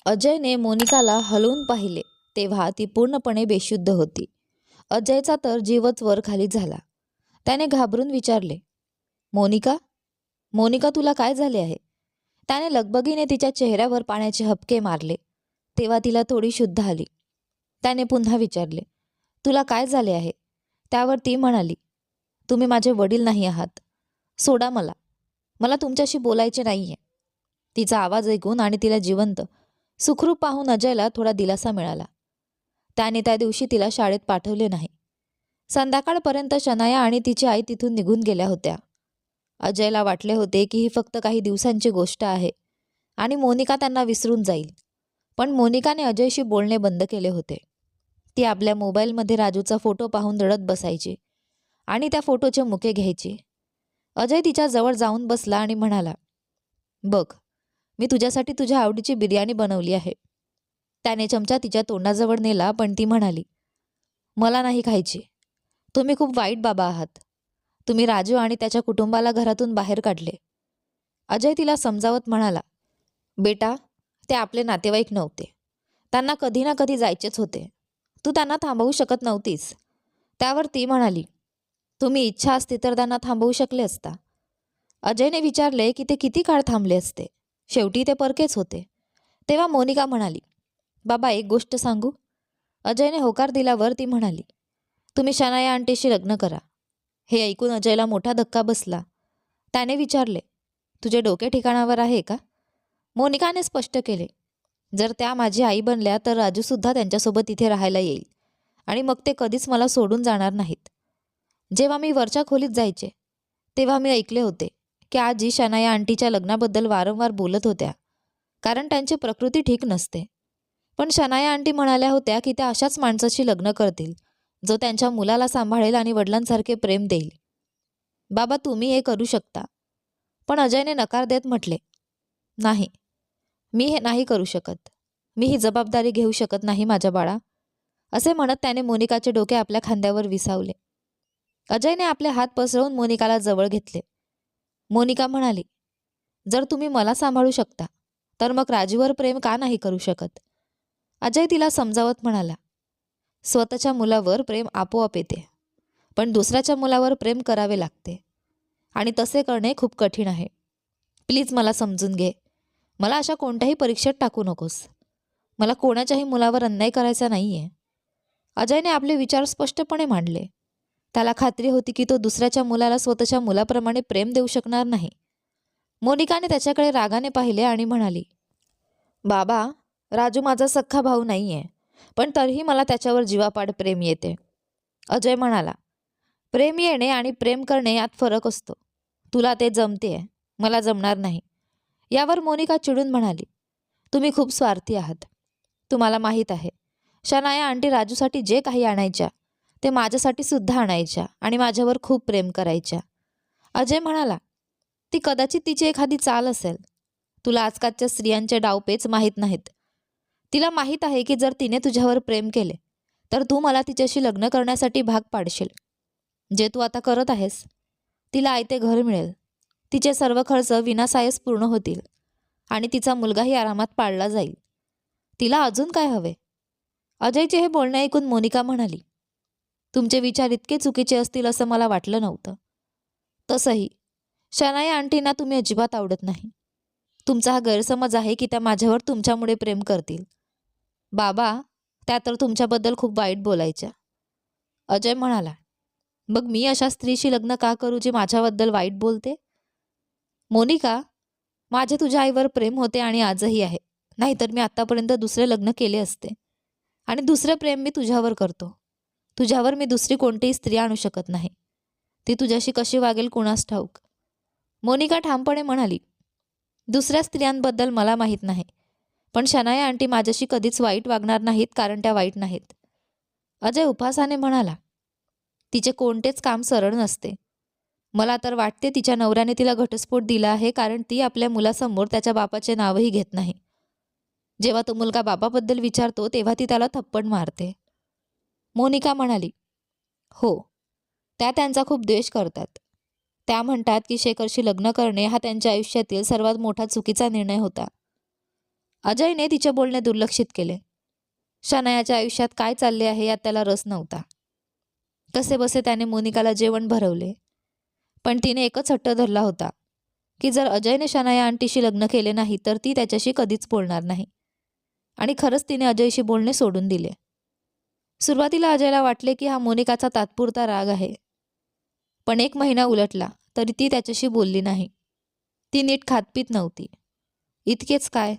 अजयने मोनिकाला हलवून पाहिले तेव्हा ती पूर्णपणे बेशुद्ध होती. अजयचा तर जीवच वर खाली झाला. त्याने घाबरून विचारले, मोनिका, मोनिका तुला काय झाले आहे? त्याने लगबगीने तिच्या चेहऱ्यावर पाण्याचे हबके मारले तेव्हा तिला थोडी शुद्ध आली. त्याने पुन्हा विचारले, तुला काय झाले आहे? त्यावर ती म्हणाली, तुम्ही माझे वडील नाही आहात. सोडा मला, मला तुमच्याशी बोलायचे नाहीये. तिचा आवाज ऐकून आणि तिला जिवंत सुखरूप पाहून अजयला थोडा दिलासा मिळाला. त्याने त्या दिवशी तिला शाळेत पाठवले नाही. संध्याकाळपर्यंत शनाया आणि तिची आई तिथून निघून गेल्या होत्या. अजयला वाटले होते की ही फक्त काही दिवसांची गोष्ट आहे आणि मोनिका त्यांना विसरून जाईल. पण मोनिकाने अजयशी बोलणे बंद केले होते. ती आपल्या मोबाईलमध्ये राजूचा फोटो पाहून रडत बसायची आणि त्या फोटोचे मुके घ्यायची. अजय तिच्या जवळ जाऊन बसला आणि म्हणाला, बघ, मी तुझ्यासाठी तुझ्या आवडीची बिर्याणी बनवली आहे. त्याने चमचा तिच्या तोंडाजवळ नेला पण ती म्हणाली, मला नाही खायची. तुम्ही खूप वाईट बाबा आहात. तुम्ही राजू आणि त्याच्या कुटुंबाला घरातून बाहेर काढले. अजय तिला समजावत म्हणाला, बेटा, ते आपले नातेवाईक नव्हते. त्यांना कधी ना कधी जायचेच होते. तू त्यांना थांबवू शकत नव्हतीस. त्यावर ती म्हणाली, तुम्ही इच्छा असती तर त्यांना थांबवू शकले असता. अजयने विचारले की ते किती काळ थांबले असते. शेवटी ते परकेच होते. तेव्हा मोनिका म्हणाली, बाबा एक गोष्ट सांगू? अजयने होकार दिल्यावर ती म्हणाली, तुम्ही शनाया आंटीशी लग्न करा. हे ऐकून अजयला मोठा धक्का बसला. त्याने विचारले, तुझे डोके ठिकाणावर आहे का? मोनिकाने स्पष्ट केले, जर त्या माझी आई बनल्या तर राजूसुद्धा त्यांच्यासोबत इथे राहायला येईल आणि मग ते कधीच मला सोडून जाणार नाहीत. जेव्हा मी वरच्या खोलीत जायचे तेव्हा मी ऐकले होते की आजी शनाया आंटीच्या लग्नाबद्दल वारंवार बोलत होत्या कारण त्यांची प्रकृती ठीक नसते. पण शनाया आंटी म्हणाल्या होत्या की त्या अशाच माणसाशी लग्न करतील जो त्यांच्या मुलाला सांभाळेल आणि वडिलांसारखे प्रेम देईल. बाबा, तुम्ही हे करू शकता. पण अजयने नकार देत म्हटले, नाही, मी हे नाही करू शकत. मी ही जबाबदारी घेऊ शकत नाही माझ्या बाळा. असे म्हणत त्याने मोनिकाचे डोके आपल्या खांद्यावर विसावले. अजयने आपले हात पसरवून मोनिकाला जवळ घेतले. मोनिका म्हणाली, जर तुम्ही मला सांभाळू शकता तर मग राजूवर प्रेम का नाही करू शकत? अजय तिला समजावत म्हणाला, स्वतःच्या मुलावर प्रेम आपोआप येते, पण दुसऱ्याच्या मुलावर प्रेम करावे लागते आणि तसे करणे खूप कठीण आहे. प्लीज मला समजून घे. मला अशा कोणत्याही परीक्षेत टाकू नकोस. मला कोणाच्याही मुलावर अन्याय करायचा नाहीये. अजयने आपले विचार स्पष्टपणे मांडले. त्याला खात्री होती की तो दुसऱ्याच्या मुलाला स्वतःच्या मुलाप्रमाणे प्रेम देऊ शकणार नाही. मोनिकाने त्याच्याकडे रागाने पाहिले आणि म्हणाली, बाबा, राजू माझा सख्खा भाऊ नाहीये, पण तरीही मला त्याच्यावर जीवापाड प्रेम येते. अजय म्हणाला, प्रेम येणे आणि प्रेम करणे यात फरक असतो. तुला ते जमतेय, मला जमणार नाही. यावर मोनिका चिडून म्हणाली, तुम्ही खूप स्वार्थी आहात. तुम्हाला माहीत आहे, शनाया आंटी राजूसाठी जे काही आणायच्या ते माझ्यासाठी सुद्धा आणायच्या आणि माझ्यावर खूप प्रेम करायच्या. अजय म्हणाला, ती कदाचित तिची एखादी चाल असेल. तुला आजकालच्या स्त्रियांचे डावपेच माहीत नाहीत. तिला माहीत आहे की जर तिने तुझ्यावर प्रेम केले तर तू मला तिच्याशी लग्न करण्यासाठी भाग पाडशील. जे तू आता करत आहेस. तिला आयते घर मिळेल, तिचे सर्व खर्च विनासायस पूर्ण होतील आणि तिचा मुलगाही आरामात पाळला जाईल. तिला अजून काय हवे? अजयचे हे बोलणे ऐकून मोनिका म्हणाली, तुमचे विचार इतके चुकीचे असतील असं मला वाटलं नव्हतं. तसंही शनाया आंटींना तुम्ही अजिबात आवडत नाही. तुमचा हा गैरसमज आहे की त्या माझ्यावर तुमच्यामुळे प्रेम करतील. बाबा, त्या तर तुमच्याबद्दल खूप वाईट बोलायच्या. अजय म्हणाला, मग मी अशा स्त्रीशी लग्न का करू जी माझ्याबद्दल वाईट बोलते? मोनिका, माझे तुझ्या आईवर प्रेम होते आणि आजही आहे. नाहीतर मी आतापर्यंत दुसरे लग्न केले असते. आणि दुसरे प्रेम मी तुझ्यावर करतो. तुझ्यावर मी दुसरी कोणतीही स्त्री आणू शकत नाही. ती तुझ्याशी कशी वागेल कुणास ठाऊक. मोनिका ठामपणे म्हणाली, दुसऱ्या स्त्रियांबद्दल मला माहीत नाही, पण शनाया आंटी माझ्याशी कधीच वाईट वागणार नाहीत कारण त्या वाईट नाहीत. अजय उपहासाने म्हणाला, तिचे कोणतेच काम सरळ नसते. मला तर वाटते तिच्या नवऱ्याने तिला घटस्फोट दिला आहे कारण ती आपल्या मुलासमोर त्याच्या बापाचे नावही घेत नाही. जेव्हा तो मुलगा बापाबद्दल विचारतो तेव्हा ती त्याला थप्पड मारते. मोनिका म्हणाली, हो, त्या त्यांचा खूप द्वेष करतात. त्या म्हणतात की शेखरशी लग्न करणे हा त्यांच्या आयुष्यातील सर्वात मोठा चुकीचा निर्णय होता. अजयने तिचे बोलणे दुर्लक्षित केले. शनायाच्या आयुष्यात काय चालले आहे यात त्याला रस नव्हता. कसेबसे त्याने मोनिकाला जेवण भरवले, पण तिने एकच हट्ट धरला होता की जर अजयने शनाया आंटीशी लग्न केले नाही तर ती त्याच्याशी कधीच बोलणार नाही. आणि खरंच तिने अजयशी बोलणे सोडून दिले. सुरुवातीला अजयला वाटले की हा मोनिकाचा तात्पुरता राग आहे, पण 1 महिना उलटला तरी ती त्याच्याशी बोलली नाही. ती नीट खातपीत नव्हती. इतकेच काय,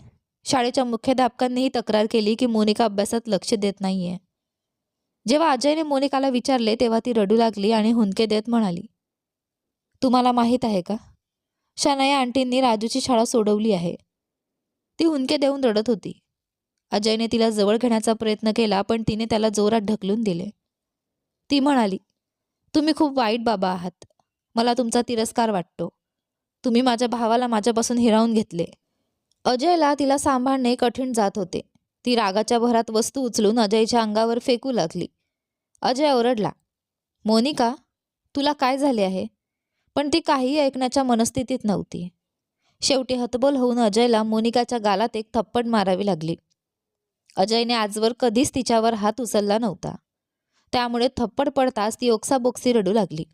शाळेच्या मुख्याध्यापकांनीही तक्रार केली की मोनिका अभ्यासात लक्ष देत नाहीये. जेव्हा अजयने मोनिकाला विचारले तेव्हा ती रडू लागली आणि हुंदके देत म्हणाली, तुम्हाला माहीत आहे का, शनाया आंटींनी राजूची शाळा सोडवली आहे. ती हुंदके देऊन रडत होती. अजयने तिला जवळ घेण्याचा प्रयत्न केला, पण तिने त्याला जोरात ढकलून दिले. ती म्हणाली, तुम्ही खूप वाईट बाबा आहात. मला तुमचा तिरस्कार वाटतो. तुम्ही माझ्या भावाला माझ्यापासून हिरावून घेतले. अजयला तिला सांभाळणे कठीण जात होते. ती रागाच्या भरात वस्तू उचलून अजयच्या अंगावर फेकू लागली. अजय ओरडला, मोनिका, तुला काय झाले आहे? पण ती काहीही ऐकण्याच्या मनस्थितीत नव्हती. शेवटी हतबल होऊन अजयला मोनिकाच्या गालात एक थप्पड मारावी लागली. अजयने आजवर कधीच तिच्यावर हात उचलला नव्हता. त्यामुळे थप्पड पडताच ती ओक्साबोक्सी रडू लागली.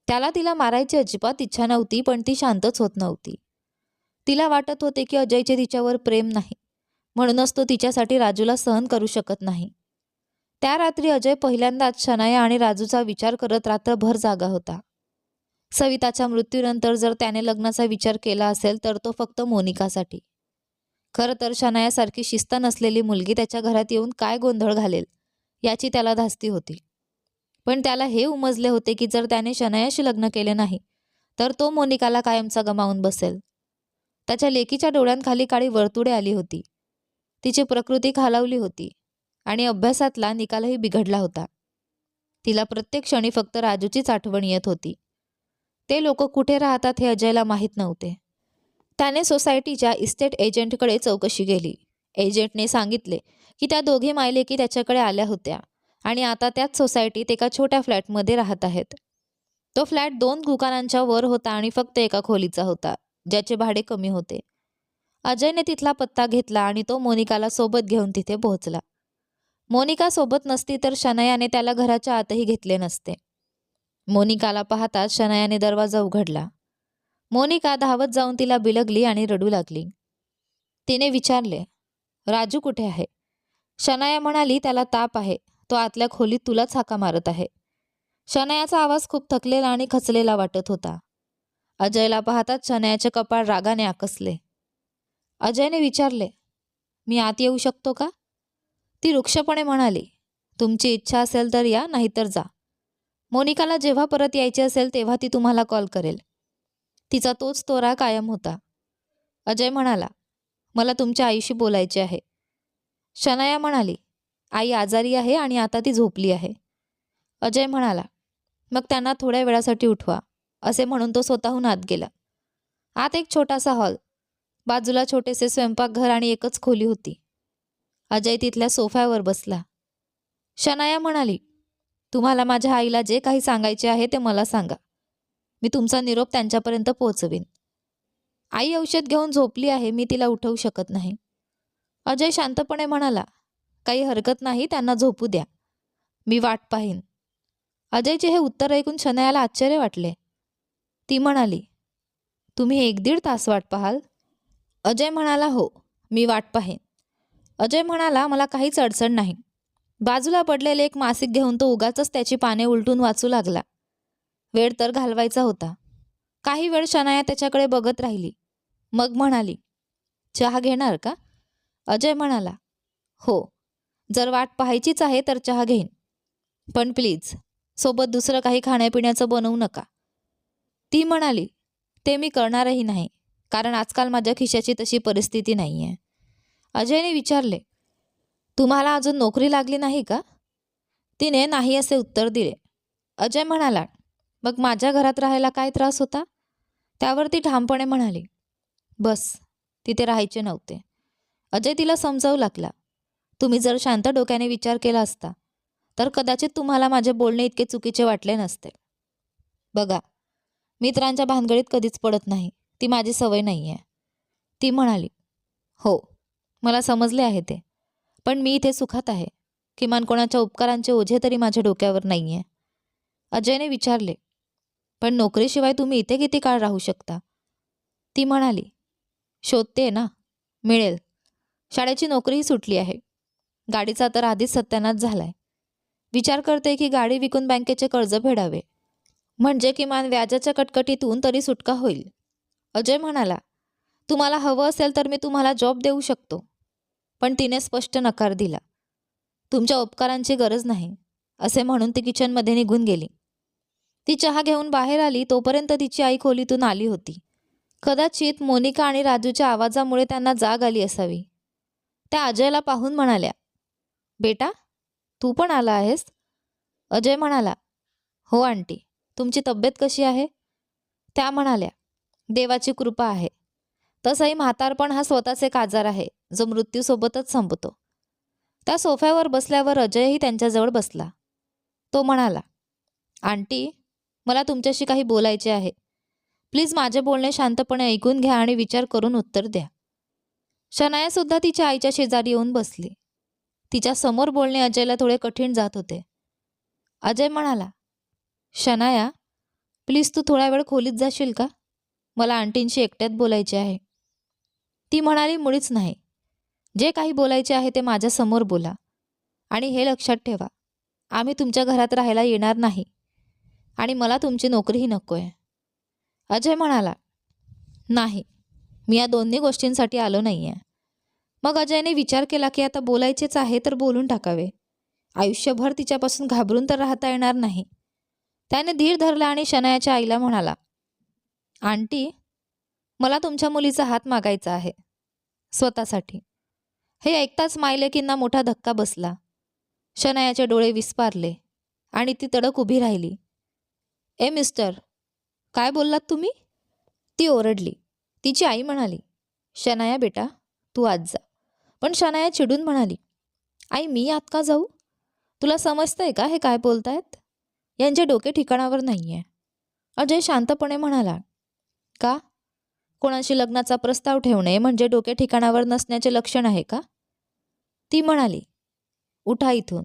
त्याला तिला मारायची अजिबात इच्छा नव्हती, पण ती शांतच होत नव्हती. तिला वाटत होते की अजयचे तिच्यावर प्रेम नाही, म्हणूनच तो तिच्यासाठी राजूला सहन करू शकत नाही. त्या रात्री अजय पहिल्यांदाच शनाया आणि राजूचा विचार करत रात्रभर जागा होता. सविताच्या मृत्यूनंतर जर त्याने लग्नाचा विचार केला असेल तर तो फक्त मोनिकासाठी. खरं तर शनायासारखी शिस्त नसलेली मुलगी त्याच्या घरात येऊन काय गोंधळ घालेल याची त्याला धास्ती होती. पण त्याला हे उमजले होते की जर त्याने शनायाशी लग्न केले नाही तर तो मोनिकाला कायमचा गमावून बसेल. त्याच्या लेकीच्या डोळ्यांखाली काळी वर्तुळे आली होती. तिची प्रकृती खालावली होती आणि अभ्यासातला निकालही बिघडला होता. तिला प्रत्येक क्षणी फक्त राजूचीच आठवण येत होती. ते लोक कुठे राहतात हे अजयला माहीत नव्हते. त्याने सोसायटीच्या इस्टेट एजंटकडे चौकशी केली. एजंटने सांगितले की त्या दोघी मायलेकी त्याच्याकडे आल्या होत्या आणि आता त्याच सोसायटीत एका छोट्या फ्लॅटमध्ये राहत आहेत. तो फ्लॅट 2 दुकानांच्या वर होता आणि फक्त एका खोलीचा होता, ज्याचे भाडे कमी होते. अजयने तिथला पत्ता घेतला आणि तो मोनिकाला सोबत घेऊन तिथे पोहोचला. मोनिका सोबत नसती तर शनायाने त्याला घराच्या आतही घेतले नसते. मोनिकाला पाहताच शनायाने दरवाजा उघडला. मोनिका धावत जाऊन तिला बिलगली आणि रडू लागली. तिने विचारले, राजू कुठे आहे? शनाया म्हणाली, त्याला ताप आहे. तो आतल्या खोलीत तुलाच हाका मारत आहे. शनायाचा आवाज खूप थकलेला आणि खचलेला वाटत होता. अजयला पाहताच शनायाचे कपाळ रागाने आकसले. अजयने विचारले, मी आत येऊ शकतो का? ती रुक्षपणे म्हणाली, तुमची इच्छा असेल तर या, नाहीतर जा. मोनिकाला जेव्हा परत यायचे असेल तेव्हा ती तुम्हाला कॉल करेल. तिचा तोच तोरा कायम होता. अजय म्हणाला, मला तुमच्या आईशी बोलायचे आहे. शनाया म्हणाली, आई आजारी आहे आणि आता ती झोपली आहे. अजय म्हणाला, मग त्यांना थोड्या वेळासाठी उठवा. असे म्हणून तो स्वतःहून आत गेला. आत एक छोटासा हॉल, बाजूला छोटेसे स्वयंपाकघर आणि एकच खोली होती. अजय तिथल्या सोफ्यावर बसला. शनाया म्हणाली, तुम्हाला माझ्या आईला जे काही सांगायचे आहे ते मला सांगा. मी तुमचा निरोप त्यांच्यापर्यंत पोहोचवीन. आई औषध घेऊन झोपली आहे, मी तिला उठवू शकत नाही. अजय शांतपणे म्हणाला, काही हरकत नाही, त्यांना झोपू द्या. मी वाट पाहीन. अजयचे हे उत्तर ऐकून शनायाला आश्चर्य वाटले. ती म्हणाली, तुम्ही 1-1.5 तास वाट पाहाल? अजय म्हणाला, हो, मी वाट पाहीन. अजय म्हणाला, मला काहीच अडचण नाही. बाजूला पडलेले एक मासिक घेऊन तो उगाचच त्याची पाने उलटून वाचू लागला. वेळ तर घालवायचा होता. काही वेळ शनाया त्याच्याकडे बघत राहिली. मग म्हणाली, चहा घेणार का? अजय म्हणाला, हो, जर वाट पाहायचीच आहे तर चहा घेईन. पण प्लीज सोबत दुसरं काही खाण्यापिण्याचं बनवू नका. ती म्हणाली, ते मी करणारही नाही, कारण आजकाल माझ्या खिशाची तशी परिस्थिती नाही आहे. अजयने विचारले, तुम्हाला अजून नोकरी लागली नाही का? तिने नाही असे उत्तर दिले. अजय म्हणाला, मग माझ्या घरात राहायला काय त्रास होता? त्यावर ती ठामपणे म्हणाली, बस, तिथे राहायचे नव्हते. अजय तिला समजावू लागला, तुम्ही जर शांत डोक्याने विचार केला असता तर कदाचित तुम्हाला माझे बोलणे इतके चुकीचे वाटले नसते. बघा, मित्रांच्या भानगडीत कधीच पडत नाही, ती माझी सवय नाही आहे. ती म्हणाली, हो, मला समजले आहे ते. पण मी इथे सुखात आहे. किमान कोणाच्या उपकारांचे ओझे तरी माझ्या डोक्यावर नाही आहे. अजयने विचारले, पण नोकरीशिवाय तुम्ही इथे किती काळ राहू शकता? ती म्हणाली, शोधते ना, मिळेल. शाळेची नोकरीही सुटली आहे. गाडीचा तर आधीच सत्यानाश झालाय. विचार करते की गाडी विकून बँकेचे कर्ज फेडावे. म्हणजे किमान व्याजाच्या कटकटीतून तरी सुटका होईल. अजय म्हणाला, तुम्हाला हवं असेल तर मी तुम्हाला जॉब देऊ शकतो. पण तिने स्पष्ट नकार दिला. तुमच्या उपकारांची गरज नाही, असे म्हणून ती किचनमध्ये निघून गेली. ती चहा घेऊन बाहेर आली तोपर्यंत तिची आई खोलीतून आली होती. कदाचित मोनिका आणि राजूच्या आवाजामुळे त्यांना जाग आली असावी. त्या अजयला पाहून म्हणाल्या, बेटा, तू पण आला आहेस? अजय म्हणाला, हो आंटी, तुमची तब्येत कशी आहे? त्या म्हणाल्या, देवाची कृपा आहे. तसंही म्हातारपण हा स्वतःच एक आजार आहे जो मृत्यूसोबतच संपतो. त्या सोफ्यावर बसल्यावर अजयही त्यांच्याजवळ बसला. तो म्हणाला, आंटी, मला तुमच्याशी काही बोलायचे आहे. प्लीज माझे बोलणे शांतपणे ऐकून घ्या आणि विचार करून उत्तर द्या. शनायासुद्धा तिच्या आईच्या शेजारी येऊन बसली. तिच्या समोर बोलणे अजयला थोडे कठीण जात होते. अजय म्हणाला, शनाया, प्लीज तू थोडा वेळ खोलीत जाशील का? मला आंटींशी एकट्यात बोलायचे आहे. ती म्हणाली, मुळीच नाही. जे काही बोलायचे आहे ते माझ्यासमोर बोला. आणि हे लक्षात ठेवा, आम्ही तुमच्या घरात राहायला येणार नाही आणि मला तुमची नोकरीही नको आहे. अजय म्हणाला, नाही, मी या दोन्ही गोष्टींसाठी आलो नाही आहे. मग अजयने विचार केला की आता बोलायचेच आहे तर बोलून टाकावे. आयुष्यभर तिच्यापासून घाबरून तर राहता येणार नाही. त्याने धीर धरला आणि शनायाच्या आईला म्हणाला, आंटी, मला तुमच्या मुलीचा हात मागायचा आहे, स्वतःसाठी. हे ऐकताच मायलेकींना मोठा धक्का बसला. शनायाचे डोळे विस्पारले आणि ती तडक उभी राहिली. ए मिस्टर, काय बोललात तुम्ही? ती ओरडली. तिची आई म्हणाली, शनाया बेटा, तू आत जा. पण शनाया चिडून म्हणाली, आई, मी आत का जाऊ? तुला समजतंय का हे काय बोलतायत? यांचे डोके ठिकाणावर नाही आहे. अजय शांतपणे म्हणाला, का? कोणाशी लग्नाचा प्रस्ताव ठेवणे म्हणजे डोके ठिकाणावर नसण्याचे लक्षण आहे का? ती म्हणाली, उठा इथून.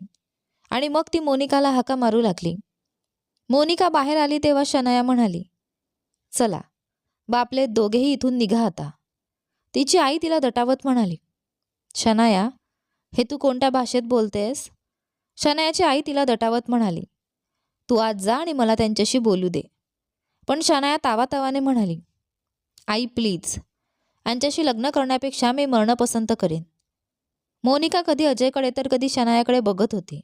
आणि मग ती मोनिकाला हाका मारू लागली. मोनिका बाहेर आली तेव्हा शनाया म्हणाली, चला, बापले, दोघेही इथून निघा आता. तिची आई तिला दटावत म्हणाली, शनाया, हे तू कोणत्या भाषेत बोलतेस? शनायाची आई तिला दटावत म्हणाली, तू आज जा आणि मला त्यांच्याशी बोलू दे. पण शनाया तावातावाने म्हणाली, आई प्लीज, यांच्याशी लग्न करण्यापेक्षा मी मरणं पसंत करेन. मोनिका कधी अजयकडे तर कधी शनायाकडे बघत होती.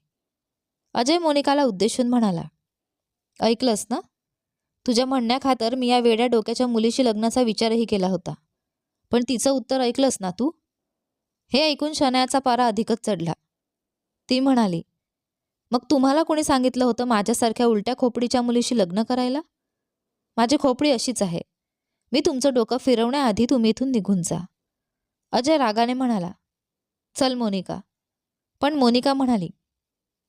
अजय मोनिकाला उद्देशून म्हणाला, ऐकलंस ना? तुझ्या म्हणण्याखातर मी या वेड्या डोक्याच्या मुलीशी लग्नाचा विचारही केला होता. पण तिचं उत्तर ऐकलंस ना तू? हे ऐकून शनायाचा पारा अधिकच चढला. ती म्हणाली, मग तुम्हाला कोणी सांगितलं होतं माझ्यासारख्या उलट्या खोपडीच्या मुलीशी लग्न करायला? माझी खोपडी अशीच आहे. मी तुमचं डोकं फिरवण्याआधी तुम्ही इथून निघून जा. अजय रागाने म्हणाला, चल मोनिका. पण मोनिका म्हणाली,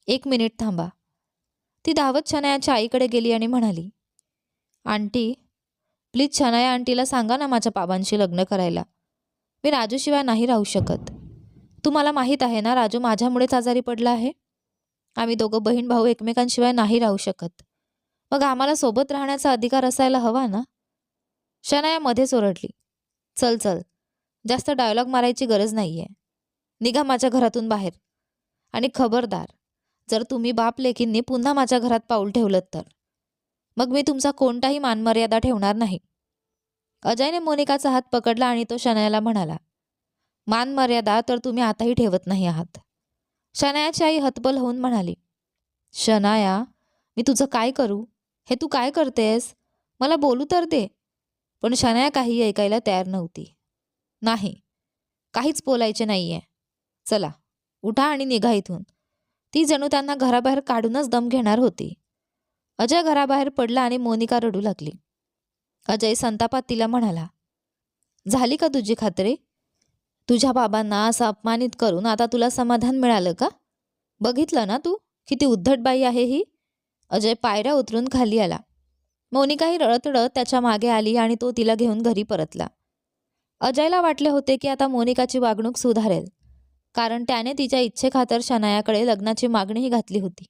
एक मिनिट थांबा. ती धावत शनायाच्या आईकडे गेली आणि म्हणाली, आंटी, प्लीज शनाया आंटीला सांगा ना माझ्या बाबांशी लग्न करायला. मी राजूशिवाय नाही राहू शकत. तुम्हाला माहीत आहे ना, राजू माझ्यामुळेच आजारी पडला आहे. आम्ही दोघं बहीण भाऊ एकमेकांशिवाय नाही राहू शकत. मग आम्हाला सोबत राहण्याचा अधिकार असायला हवा ना? शनाया मध्येच ओरडली, चल चल, जास्त डायलॉग मारायची गरज नाही आहे. निघा माझ्या घरातून बाहेर. आणि खबरदार, जर तुम्ही बाप लेकींनी पुन्हा माझ्या घरात पाऊल ठेवलं तर मग मी तुमचा कोणताही मानमर्यादा ठेवणार नाही. अजयने मोनिकाचा हात पकडला आणि तो शनायाला म्हणाला, मानमर्यादा तर तुम्ही आताही ठेवत नाही आहात. शनायाची आई हतबल होऊन म्हणाली, शनाया, मी तुझं काय करू? हे तू काय करतेस? मला बोलू तर दे. पण शनाया काही ऐकायला तयार नव्हती. नाही, काहीच बोलायचे नाहीये. चला, उठा आणि निघा इथून. ती जणू त्यांना घराबाहेर काढूनच दम घेणार होती. अजय घराबाहेर पडला आणि मोनिका रडू लागली. अजय संतापात तिला म्हणाला, झाली का तुझी खात्री? तुझ्या बाबांना असं अपमानित करून आता तुला समाधान मिळालं का? बघितलं ना तू, किती उद्धट बाई आहे ही? अजय पायऱ्या उतरून खाली आला. मोनिकाही रडत रडत त्याच्या मागे आली आणि तो तिला घेऊन घरी परतला. अजयला वाटले होते की आता मोनिकाची वागणूक सुधारेल, कारण त्याने तिच्या इच्छेखातर शनायाकडे लग्नाची मागणीही घातली होती.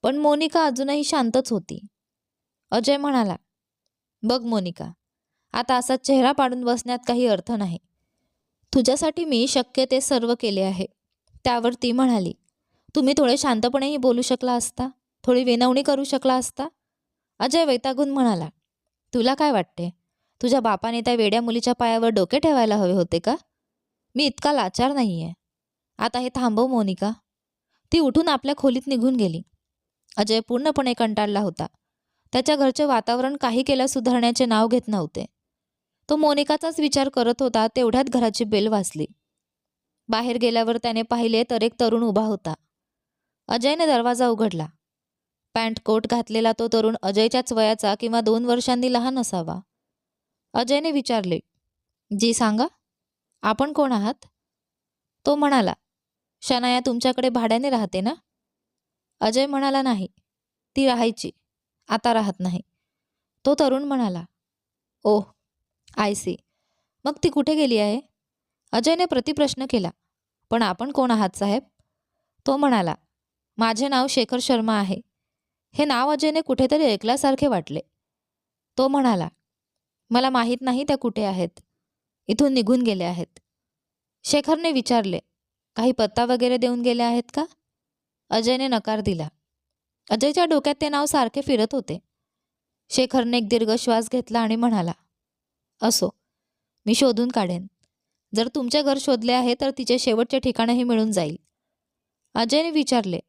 पण मोनिका अजूनही शांतच होती. अजय म्हणाला, बघ मोनिका, आता असा चेहरा पाडून बसण्यात काही अर्थ नाही. तुझ्यासाठी मी शक्य ते सर्व केले आहे. त्यावर ती म्हणाली, तुम्ही थोडे शांतपणेही बोलू शकला असता, थोडी विनवणी करू शकला असता. अजय वैतागून म्हणाला, तुला काय वाटते, तुझ्या बापाने त्या वेड्या मुलीच्या पायावर डोके ठेवायला हवे होते का? मी इतका लाचार नाहीये. आता हे थांबव मोनिका. ती उठून आपल्या खोलीत निघून गेली. अजय पूर्णपणे कंटाळला होता. त्याच्या घरचे वातावरण काही केल्या सुधारण्याचे नाव घेत नव्हते. तो मोनिकाचाच विचार करत होता. तेवढ्यात घराची बेल वाजली. बाहेर गेल्यावर त्याने पाहिले तर एक तरुण उभा होता. अजयने दरवाजा उघडला. पॅन्ट कोट घातलेला तो तरुण अजयच्याच वयाचा किंवा 2 वर्षांनी लहान असावा. अजयने विचारले, जी सांगा, आपण कोण आहात? तो म्हणाला, शनाया तुमच्याकडे भाड्याने राहते ना? अजय म्हणाला, नाही, ती राहायची, आता राहत नाही. तो तरुण म्हणाला, ओह, आय सी. मग ती कुठे गेली आहे? अजयने प्रतिप्रश्न केला, पण आपण कोण आहात साहेब? तो म्हणाला, माझे नाव शेखर शर्मा आहे. हे नाव अजयने कुठेतरी ऐकल्यासारखे वाटले. तो म्हणाला, मला माहीत नाही त्या कुठे आहेत. इथून निघून गेले आहेत. शेखरने विचारले, काही पत्ता वगैरे देऊन गेले आहेत का? अजयने नकार दिला. अजयच्या डोक्यात ते नाव सारखे फिरत होते. शेखरने एक दीर्घ श्वास घेतला आणि म्हणाला, असो, मी शोधून काढेन. जर तुमचे घर शोधले आहे तर तिचे शेवटचे ठिकाणही मिळून जाईल. अजयने विचारले,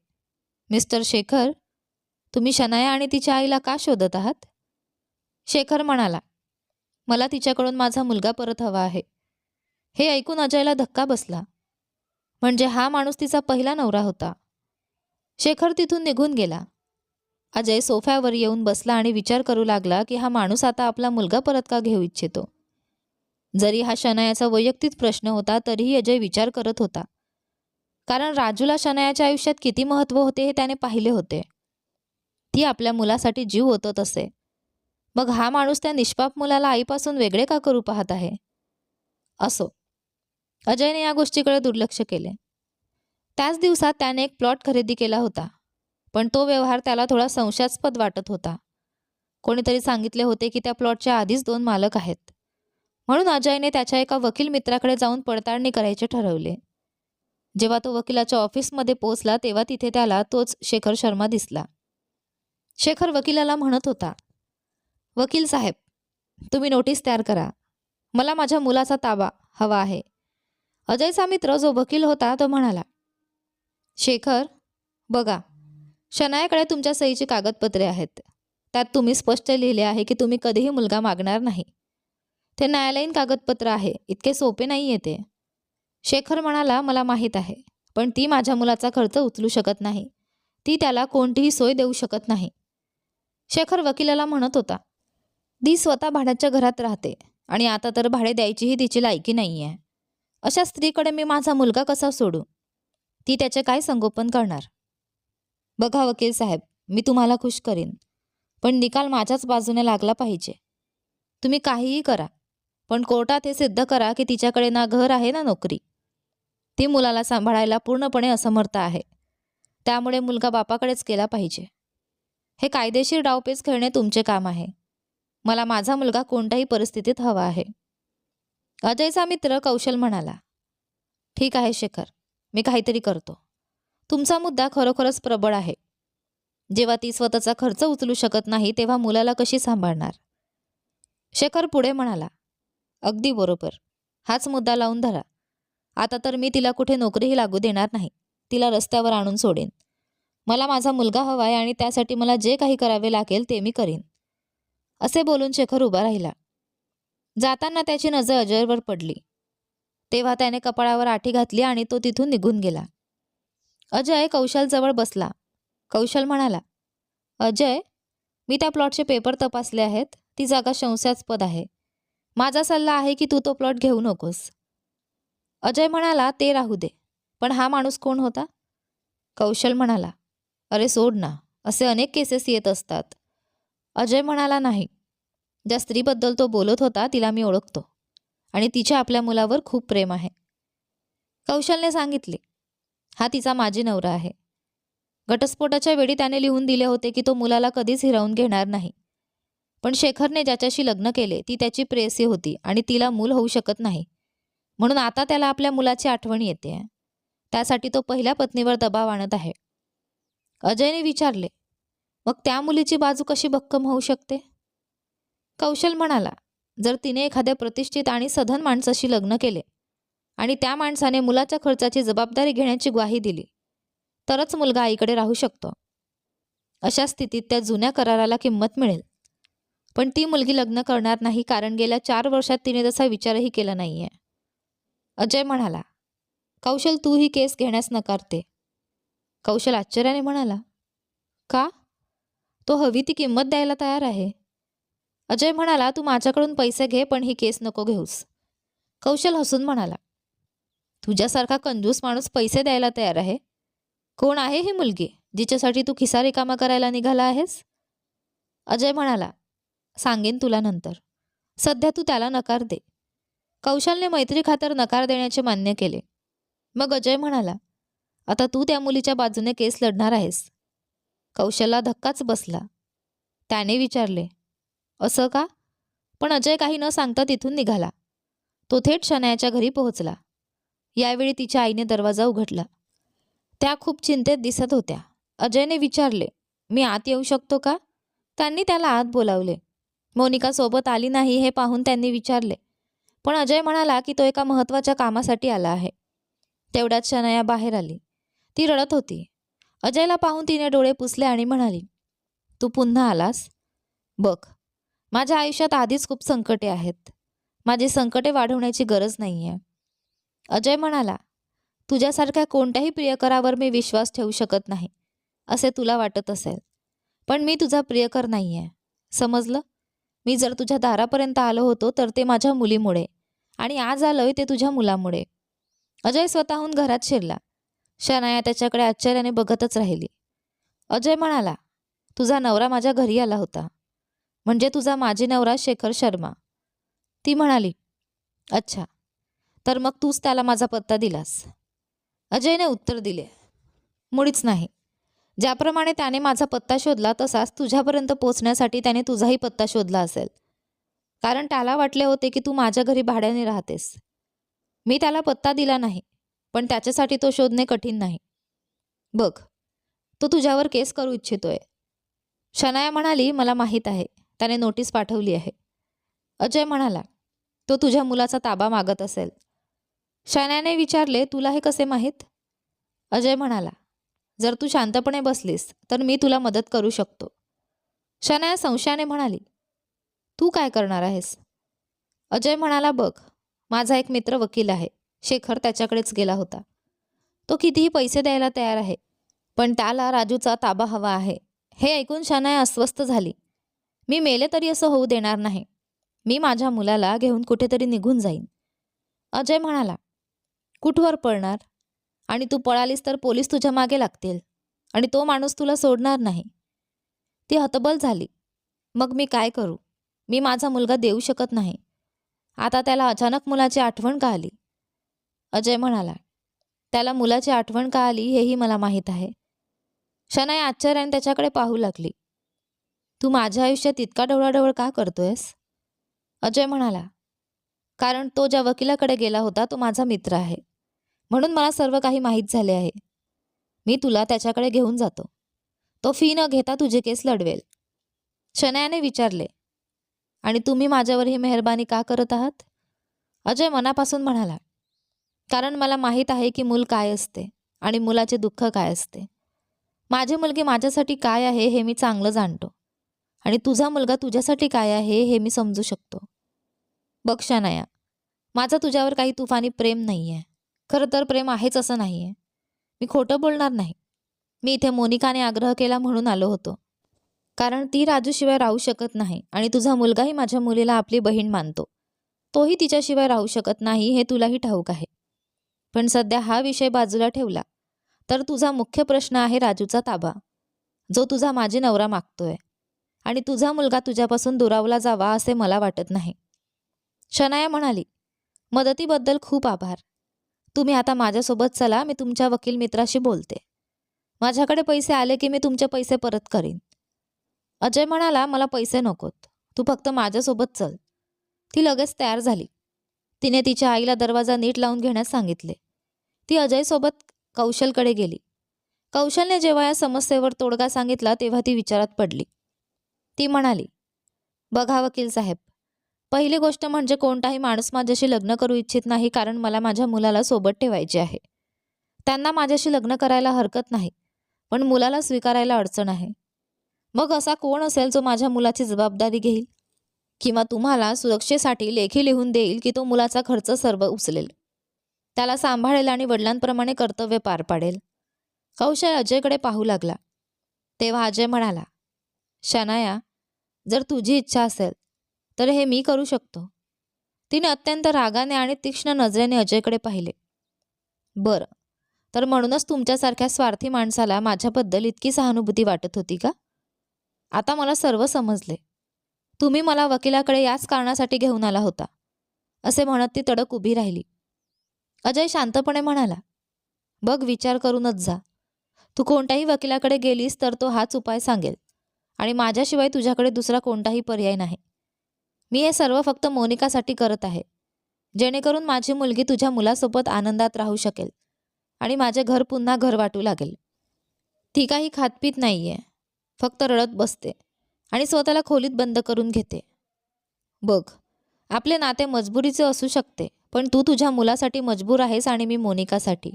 मिस्टर शेखर, तुम्ही शनाया आणि तिच्या आईला का शोधत आहात? शेखर म्हणाला, मला तिच्याकडून माझा मुलगा परत हवा आहे. हे ऐकून अजयला धक्का बसला. म्हणजे हा माणूस तिचा पहिला नवरा होता. शेखर तिथून निघून गेला. अजय सोफ्यावर येऊन बसला आणि विचार करू लागला की हा माणूस आता आपला मुलगा परत का घेऊ इच्छितो. जरी हा शनायाचा वैयक्तिक प्रश्न होता तरीही अजय विचार करत होता. कारण राजूला शनायाच्या आयुष्यात किती महत्त्व होते हे त्याने पाहिले होते. ती आपल्या मुलासाठी जीव ओतत असे. मग हा माणूस त्या निष्पाप मुलाला आईपासून वेगळे का करू पाहत आहे? असो, अजयने या गोष्टीकडे दुर्लक्ष केले. त्याच दिवसात त्याने एक प्लॉट खरेदी केला होता. पण तो व्यवहार त्याला थोडा संशयास्पद वाटत होता. कोणीतरी सांगितले होते की त्या प्लॉटच्या आधीच 2 मालक आहेत. म्हणून अजयने त्याच्या एका वकील मित्राकडे जाऊन पडताळणी करायचे ठरवले. जेव्हा तो वकिलाच्या ऑफिसमध्ये पोहोचला तेव्हा तिथे त्याला तोच शेखर शर्मा दिसला. शेखर वकिलाला म्हणत होता, वकील साहेब, तुम्ही नोटीस तयार करा. मला माझ्या मुलाचा ताबा हवा आहे. अजयचा मित्र जो वकील होता तो म्हणाला, शेखर, बघा, शनायाकडे तुमच्या सहीची कागदपत्रे आहेत. त्यात तुम्ही स्पष्ट लिहिले आहे की तुम्ही कधीही मुलगा मागणार नाही. ते न्यायालयीन कागदपत्र आहे, इतके सोपे नाही आहे ते. शेखर म्हणाला, मला माहीत आहे, पण ती माझ्या मुलाचा खर्च उचलू शकत नाही. ती त्याला कोणतीही सोय देऊ शकत नाही. शेखर वकिलाला म्हणत होता, ती स्वतः भाड्याच्या घरात राहते आणि आता तर भाडे द्यायचीही तिची लायकी नाही आहे. अशा स्त्रीकडे मी माझा मुलगा कसा सोडू? ती त्याचे काय संगोपन करणार? बघा वकील साहेब, मी तुम्हाला खुश करीन, पण निकाल माझ्याच बाजूने लागला पाहिजे. तुम्ही काहीही करा, पण कोर्टात हे सिद्ध करा की तिच्याकडे ना घर आहे ना नोकरी. ती मुलाला सांभाळायला पूर्णपणे असमर्थ आहे. त्यामुळे मुलगा बापाकडेच गेला पाहिजे. हे कायदेशीर डावपेच खेळणे तुमचे काम आहे. मला माझा मुलगा कोणत्याही परिस्थितीत हवा आहे. अजयचा मित्र कौशल म्हणाला, ठीक आहे शेखर, मी काहीतरी करतो. तुमचा मुद्दा खरोखरच प्रबळ आहे. जेव्हा ती स्वतःचा खर्च उचलू शकत नाही तेव्हा मुलाला कशी सांभाळणार? शेखर पुढे म्हणाला, अगदी बरोबर, हाच मुद्दा लावून धरा. आता तर मी तिला कुठे नोकरीही लागू देणार नाही. तिला रस्त्यावर आणून सोडेन. मला माझा मुलगा हवाय आणि त्यासाठी मला जे काही करावे लागेल ते मी करीन. असे बोलून शेखर उभा राहिला. जाताना त्याची नजर अजयवर पडली. तेव्हा त्याने कपाळावर आठी घातली आणि तो तिथून निघून गेला. अजय कौशलजवळ बसला. कौशल म्हणाला, अजय, मी त्या प्लॉटचे पेपर तपासले आहेत. ती जागा संशयास्पद आहे. माझा सल्ला आहे की तू तो प्लॉट घेऊ नकोस. अजय म्हणाला, ते राहू दे, पण हा माणूस कोण होता? कौशल म्हणाला, अरे सोड ना, असे अनेक केसेस येत असतात. अजय म्हणाला, नाही, ज्या स्त्रीबद्दल तो बोलत होता तिला मी ओळखतो आणि तिचे आपल्या मुलावर खूप प्रेम आहे. कौशलने सांगितले, हा तिचा माजी नवरा आहे. घटस्फोटाच्या वेळी त्याने लिहून दिले होते की तो मुलाला कधीच हिरावून घेणार नाही. पण शेखरने ज्याच्याशी लग्न केले ती त्याची प्रेयसी होती आणि तिला मूल होऊ शकत नाही. म्हणून आता त्याला आपल्या मुलाची आठवण येते. त्यासाठी तो पहिल्या पत्नीवर दबाव आणत आहे. अजयने विचारले, मग त्या मुलीची बाजू कशी भक्कम होऊ शकते? कौशल म्हणाला, जर तिने एखाद्या प्रतिष्ठित आणि सधन माणसाशी लग्न केले आणि त्या माणसाने मुलाच्या खर्चाची जबाबदारी घेण्याची ग्वाही दिली तरच मुलगा आईकडे राहू शकतो. अशा स्थितीत त्या जुन्या कराराला किंमत मिळेल. पण ती मुलगी लग्न करणार नाही, कारण गेल्या 4 वर्षात तिने तसा विचारही केला नाहीये. अजय म्हणाला, कौशल तू ही केस घेण्यास नकारते. कौशल आश्चर्याने म्हणाला, का? तो हवी ती किंमत द्यायला तयार आहे. अजय म्हणाला, तू माझ्याकडून पैसे घे पण ही केस नको घेऊस. कौशल हसून म्हणाला, तुझ्यासारखा कंजूस माणूस पैसे द्यायला तयार आहे? कोण आहे ही मुलगी जिच्यासाठी तू खिसा रिकामा करायला निघाला आहेस? अजय म्हणाला, सांगेन तुला नंतर. सध्या तू त्याला नकार दे. कौशलने मैत्री खातर नकार देण्याचे मान्य केले. मग अजय म्हणाला, आता तू त्या मुलीच्या बाजूने केस लढणार आहेस? कौशलला धक्काच बसला. त्याने विचारले, असं का? पण अजय काही न सांगता तिथून निघाला. तो थेट शनायाच्या घरी पोहोचला. यावेळी तिच्या आईने दरवाजा उघडला. त्या खूप चिंतेत दिसत होत्या. अजयने विचारले, मी आत येऊ शकतो का? त्यांनी त्याला आत बोलावले. मोनिका सोबत आली नाही हे पाहून त्यांनी विचारले, पण अजय म्हणाला की तो एका महत्त्वाच्या कामासाठी आला आहे. तेवढ्यात शनाया बाहेर आली. ती रडत होती. अजयला पाहून तिने डोळे पुसले आणि म्हणाली, तू पुन्हा आलास? बघ, माझ्या आयुष्यात आधीच खूप संकटे आहेत. माझी संकटे वाढवण्याची गरज नाहीये. अजय म्हणाला, तुझ्यासारख्या कोणत्याही प्रियकरावर मी विश्वास ठेवू शकत नाही असे तुला वाटत असेल, पण मी तुझा प्रियकर नाहीये. समजलं? मी जर तुझ्या दारापर्यंत आलो होतो तर ते माझ्या मुलीमुळे, आणि आज आलोय ते तुझ्या मुलामुळे. अजय स्वतःहून घरात शिरला. शनाया त्याच्याकडे आश्चर्याने बघतच राहिली. अजय म्हणाला, तुझा नवरा माझ्या घरी आला होता. म्हणजे तुझा माजी नवरा शेखर शर्मा? ती म्हणाली, अच्छा, तर मग तूच त्याला माझा पत्ता दिलास? अजयने उत्तर दिले, मुळीच नाही. ज्याप्रमाणे त्याने माझा पत्ता शोधला तसाच तुझ्यापर्यंत पोचण्यासाठी त्याने तुझाही पत्ता शोधला असेल. कारण त्याला वाटले होते की तू माझ्या घरी भाड्याने राहतेस. मी त्याला पत्ता दिला नाही, पण त्याच्यासाठी तो शोधणे कठीण नाही. बघ, तो तुझ्यावर केस करू इच्छितोय. शनाया म्हणाली, मला माहीत आहे, त्याने नोटीस पाठवली आहे. अजय म्हणाला, तो तुझ्या मुलाचा ताबा मागत असेल. शनायाने विचारले, तुला हे कसे माहीत? अजय म्हणाला, जर तू शांतपणे बसलीस तर मी तुला मदत करू शकतो. शनाया संशयाने म्हणाली, तू काय करणार आहेस? अजय म्हणाला, बघ, माझा एक मित्र वकील आहे. शेखर त्याच्याकडेच गेला होता. तो कितीही पैसे द्यायला तयार आहे, पण त्याला राजूचा ताबा हवा आहे. हे ऐकून शनाया अस्वस्थ झाली. मी मेले तरी असं होऊ देणार नाही. मी माझ्या मुलाला घेऊन कुठेतरी निघून जाईन. अजय म्हणाला, कुठवर पळणार? आणि तू पळालीस तर पोलीस तुझ्या मागे लागतील आणि तो माणूस तुला सोडणार नाही. ती हतबल झाली. मग मी काय करू? मी माझा मुलगा देऊ शकत नाही. आता त्याला अचानक मुलाची आठवण का आली? अजय म्हणाला, त्याला मुलाची आठवण का आली हेही मला माहीत आहे. शनाया आश्चर्याने त्याच्याकडे पाहू लागली. तू माझ्या आयुष्यात इतका ढवळाढवळ का करतोयस? अजय म्हणाला, कारण तो ज्या वकिलाकडे गेला होता तो माझा मित्र आहे. म्हणून मला सर्व काही माहीत झाले आहे. मी तुला त्याच्याकडे घेऊन जातो. तो फी न घेता तुझे केस लढवेल. शनायाने विचारले, आणि तुम्ही माझ्यावर ही मेहरबानी का करत आहात? अजय मनापासून म्हणाला, कारण मला माहीत आहे की मूल काय असते आणि मुलाचे दुःख काय असते. माझी मुलगी माझ्यासाठी काय आहे हे मी चांगलं जाणतो, आणि तुझा मुलगा तुझ्यासाठी काय आहे हे मी समजू शकतो. बघ शनाया, माझं तुझ्यावर काही तुफानी प्रेम नाही आहे. खरं तर प्रेम आहेच असं नाही आहे. मी खोटं बोलणार नाही. मी इथे मोनिकाने आग्रह केला म्हणून आलो होतो, कारण ती राजूशिवाय राहू शकत नाही आणि तुझा मुलगाही माझ्या मुलीला आपली बहीण मानतो. तोही तिच्याशिवाय राहू शकत नाही हे तुलाही ठाऊक आहे. पण सध्या हा विषय बाजूला ठेवला तर तुझा मुख्य प्रश्न आहे राजूचा ताबा, जो तुझा माजी नवरा मागतोय. आणि तुझा मुलगा तुझ्यापासून दुरावला जावा असे मला वाटत नाही. शनाया म्हणाली, मदतीबद्दल खूप आभार. तुम्ही आता माझ्यासोबत चला, मी तुमच्या वकील मित्राशी बोलते. माझ्याकडे पैसे आले की मी तुमचे पैसे परत करीन. अजय म्हणाला, मला पैसे नकोत. तू फक्त माझ्यासोबत चल. ती लगेच तयार झाली. तिने तिच्या आईला दरवाजा नीट लावून घेण्यास सांगितले. ती अजयसोबत कौशलकडे गेली. कौशलने जेव्हा या समस्येवर तोडगा सांगितला तेव्हा ती विचारात पडली. ती म्हणाली, बघा वकील साहेब, पहिली गोष्ट म्हणजे कोणताही माणूस माझ्याशी लग्न करू इच्छित नाही, कारण मला माझ्या मुलाला सोबत ठेवायचे आहे. त्यांना माझ्याशी लग्न करायला हरकत नाही, पण मुलाला स्वीकारायला अडचण आहे. मग असा कोण असेल जो माझ्या मुलाची जबाबदारी घेईल किंवा तुम्हाला सुरक्षेसाठी लेखी लिहून देईल की तो मुलाचा खर्च सर्व उचलेल, त्याला सांभाळेल आणि वडिलांप्रमाणे कर्तव्य पार पाडेल. कौशल अजयकडे पाहू लागला. तेव्हा अजय म्हणाला, शनाया, जर तुझी इच्छा असेल तर हे मी करू शकतो. तिने अत्यंत रागाने आणि तीक्ष्ण नजरेने अजयकडे पाहिले. बरं, तर म्हणूनच तुमच्यासारख्या स्वार्थी माणसाला माझ्याबद्दल इतकी सहानुभूती वाटत होती का? आता मला सर्व समजले. तुम्ही मला वकिलाकडे याच कारणासाठी घेऊन आला होता, असे म्हणत ती तडक उभी राहिली. अजय शांतपणे म्हणाला, बघ, विचार करूनच जा. तू कोणत्याही वकिलाकडे गेलीस तर तो हाच उपाय सांगेल आणि माझ्याशिवाय तुझ्याकडे दुसरा कोणताही पर्याय नाही. मी हे सर्व फक्त मोनिकासाठी करत आहे, जेणेकरून माझी मुलगी तुझ्या मुलासोबत आनंदात राहू शकेल आणि माझे घर पुन्हा घर वाटू लागेल. ती काही खातपीत नाहीये, फक्त रडत बसते आणि स्वतःला खोलीत बंद करून घेते. बघ, आपले नाते मजबुरीचे असू शकते, पण तू तुझ्या मुलासाठी मजबूर आहेस आणि मी मोनिकासाठी.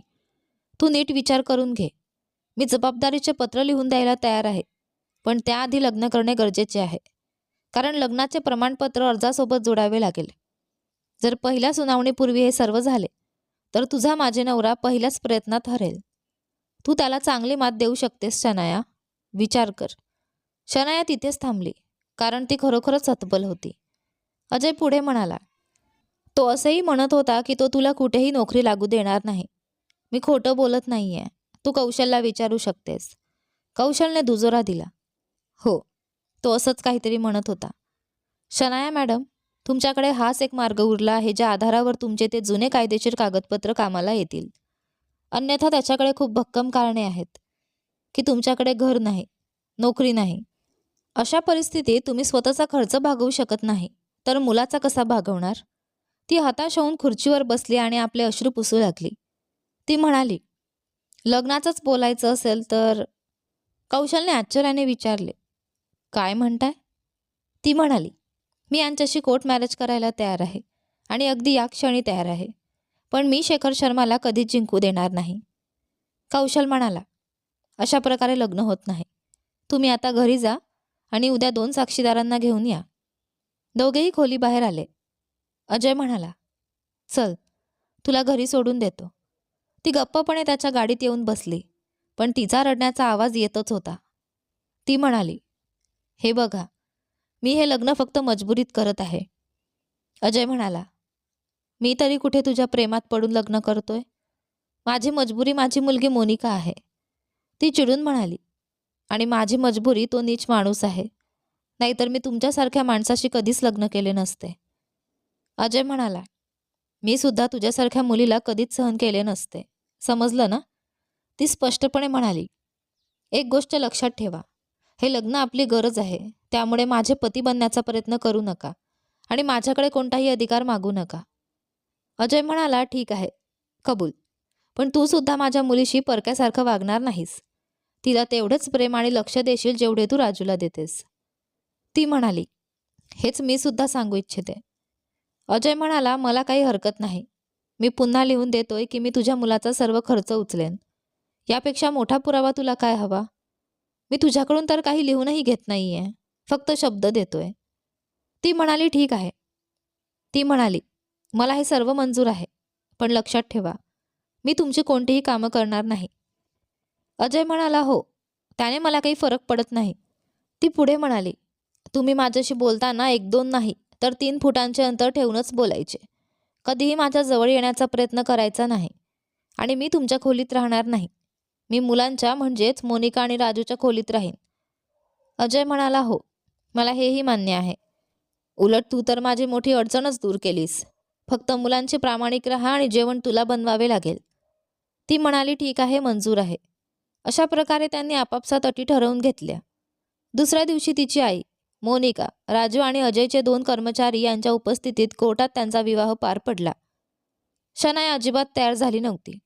तू नीट विचार करून घे. मी जबाबदारीचे पत्र लिहून द्यायला तयार आहे, पण त्याआधी लग्न करणे गरजेचे आहे, कारण लग्नाचे प्रमाणपत्र अर्जासोबत जोडावे लागेल. जर पहिल्या सुनावणीपूर्वी हे सर्व झाले तर तुझा माझे नवरा पहिल्याच प्रयत्नात हरेल. तू त्याला चांगली मात देऊ शकतेस शनाया. विचार कर. शनाया तिथेच थांबली, कारण ती खरोखरच हतबल होती. अजय पुढे म्हणाला, तो असंही म्हणत होता की तो तुला कुठेही नोकरी लागू देणार नाही. मी खोटं बोलत नाहीये. तू कौशलला विचारू शकतेस. कौशलने दुजोरा दिला. हो, तो असंच काहीतरी म्हणत होता. शनाया मॅडम, तुमच्याकडे हाच एक मार्ग उरला आहे ज्या आधारावर तुमचे ते जुने कायदेशीर कागदपत्र कामाला येतील. अन्यथा त्याच्याकडे खूप भक्कम कारणे आहेत की तुमच्याकडे घर नाही, नोकरी नाही. अशा परिस्थितीत तुम्ही स्वतःचा खर्च भागवू शकत नाही, तर मुलाचा कसा भागवणार? ती हताश होऊन खुर्चीवर बसली आणि आपले अश्रू पुसू लागली. ती म्हणाली, लग्नाचंच बोलायचं असेल तर? कौशलने आश्चर्याने विचारले, काय म्हणताय? ती म्हणाली, मी यांच्याशी कोर्ट मॅरेज करायला तयार आहे आणि अगदी या क्षणी तयार आहे, पण मी शेखर शर्माला कधीच जिंकू देणार नाही. कौशल म्हणाला, अशा प्रकारे लग्न होत नाही. तुम्ही आता घरी जा आणि उद्या 2 साक्षीदारांना घेऊन या. दोघेही खोली बाहेर आले. अजय म्हणाला, चल, तुला घरी सोडून देतो. ती गप्पपणे त्याच्या गाडीत येऊन बसली, पण तिचा रडण्याचा आवाज येतच होता. ती म्हणाली, हे बघा, मी हे लग्न फक्त मजबुरीत करत आहे. अजय म्हणाला, मी तरी कुठे तुझ्या प्रेमात पडून लग्न करतोय? माझी मजबुरी माझी मुलगी मोनिका आहे. ती चिडून म्हणाली, आणि माझी मजबुरी तो नीच माणूस आहे, नाहीतर मी तुमच्यासारख्या माणसाशी कधीच लग्न केले नसते. अजय म्हणाला, मी सुद्धा तुझ्यासारख्या मुलीला कधीच सहन केले नसते. समजलं ना? ती स्पष्टपणे म्हणाली, एक गोष्ट लक्षात ठेवा, हे लग्न आपली गरज आहे, त्यामुळे माझे पती बनण्याचा प्रयत्न करू नका आणि माझ्याकडे कोणताही अधिकार मागू नका. अजय म्हणाला, ठीक आहे, कबूल, पण तू सुद्धा माझ्या मुलीशी परक्यासारखं वागणार नाहीस. तिला तेवढेच प्रेम आणि लक्ष देशील जेवढे तू राजूला देतेस. ती म्हणाली, हेच मी सुद्धा सांगू इच्छिते. अजय म्हणाला, मला काही हरकत नाही. मी पुन्हा लिहून देतोय की मी तुझ्या मुलाचा सर्व खर्च उचलेन. यापेक्षा मोठा पुरावा तुला काय हवा? मी तुझ्याकडून तर काही लिहूनही घेत नाहीये, फक्त शब्द देतोय. ती म्हणाली, ठीक आहे. ती म्हणाली, मला हे सर्व मंजूर आहे, पण लक्षात ठेवा, मी तुमची कोणतीही कामं करणार नाही. अजय म्हणाला, हो, त्याने मला काही फरक पडत नाही. ती पुढे म्हणाली, तुम्ही माझ्याशी बोलताना 1-2 नाही तर 3 फुटांचे अंतर ठेवूनच बोलायचे. कधीही माझ्या जवळ येण्याचा प्रयत्न करायचा नाही आणि मी तुमच्या खोलीत राहणार नाही. मी मुलांच्या म्हणजेच मोनिका आणि राजूच्या खोलीत राहीन. अजय म्हणाला, हो, मला हेही मान्य आहे. उलट तू तर माझी मोठी अडचणच दूर केलीस. फक्त मुलांचे प्रामाणिक राहा आणि जेवण तुला बनवावे लागेल. ती म्हणाली, ठीक आहे, मंजूर आहे. अशा प्रकारे त्यांनी आपापसात अटी ठरवून घेतल्या. दुसऱ्या दिवशी तिची आई, मोनिका, राजू आणि अजयचे 2 कर्मचारी यांच्या उपस्थितीत कोर्टात त्यांचा विवाह पार पडला. शनाया अजिबात तयार झाली नव्हती.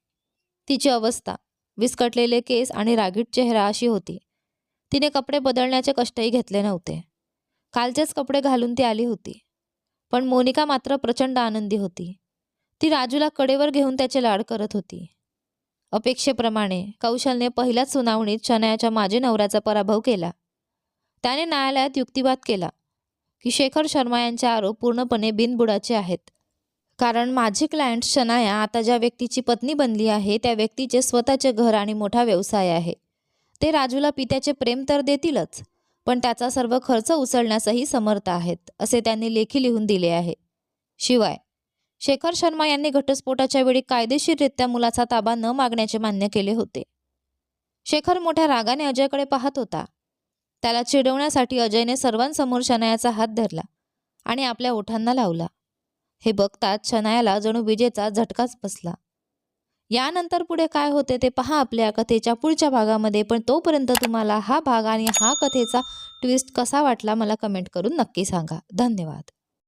तिची अवस्था, विस्कटलेले केस आणि रागीट चेहरा अशी होती. तिने कपडे बदलण्याचे कष्टही घेतले नव्हते. कालचेच कपडे घालून ती आली होती. पण मोनिका मात्र प्रचंड आनंदी होती. ती राजूला कडेवर घेऊन त्याचे लाड करत होती. अपेक्षेप्रमाणे कौशलने पहिल्याच सुनावणीत शनायाच्या माजी नवऱ्याचा पराभव केला. त्याने न्यायालयात युक्तिवाद केला की शेखर शर्मा यांचे आरोप पूर्णपणे बिनबुडाचे आहेत. कारण माझी क्लायंट शनाया आता ज्या व्यक्तीची पत्नी बनली आहे त्या व्यक्तीचे स्वतःचे घर आणि मोठा व्यवसाय आहे. ते राजूला पित्याचे प्रेम तर देतीलच, पण त्याचा सर्व खर्च उचलण्यासही समर्थ आहेत, असे त्यांनी लेखी लिहून दिले आहे. शिवाय शेखर शर्मा यांनी घटस्फोटाच्या वेळी कायदेशीररित्या मुलाचा ताबा न मागण्याचे मान्य केले होते. शेखर मोठ्या रागाने अजयकडे पाहत होता. त्याला चिडवण्यासाठी अजयने सर्वांसमोर शनायाचा हात धरला आणि आपल्या ओठांना लावला. हे बघताच शनायाला जणू विजेचा झटकाच बसला. यानंतर पुढे काय होते ते पहा आपल्या कथेच्या पुढच्या भागामध्ये. पण तोपर्यंत तुम्हाला हा भाग आणि हा कथेचा ट्विस्ट कसा वाटला मला कमेंट करून नक्की सांगा. धन्यवाद.